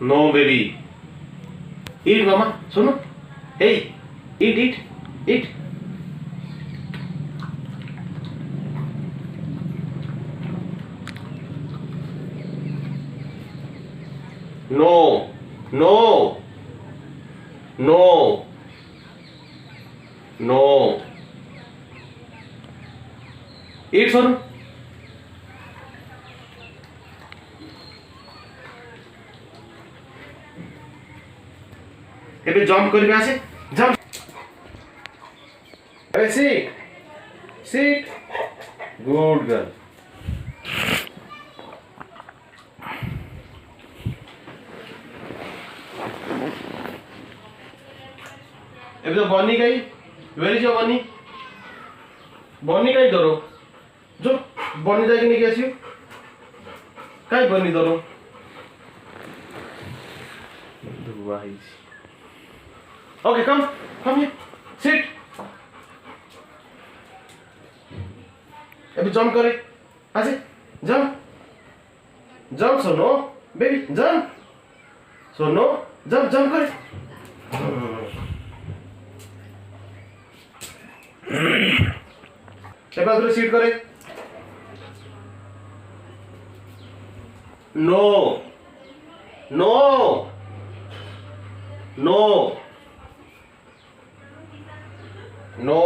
no baby eat मामा सुनो हे eat eat eat no no no no eat Sonu ଏବେ ଜମ୍ପ କରିବେ ଆସେ ଜମ୍ପ ଏବେ ସିଟ୍ ସିଟ୍ ଗୁଡ୍ ଗାର୍ଲ ଏବେ ତ ବନି କାଇ वेयर इज योर बनी बनी काई डरो जो बनी जाके नहीं आसियो काई बनी डरो ओके कम हियर सिट अभी जंप करे आसे जंप जंप सोनो बेबी जंप सोनो जंप जंप करे एबार सीट करे नो नो नो नो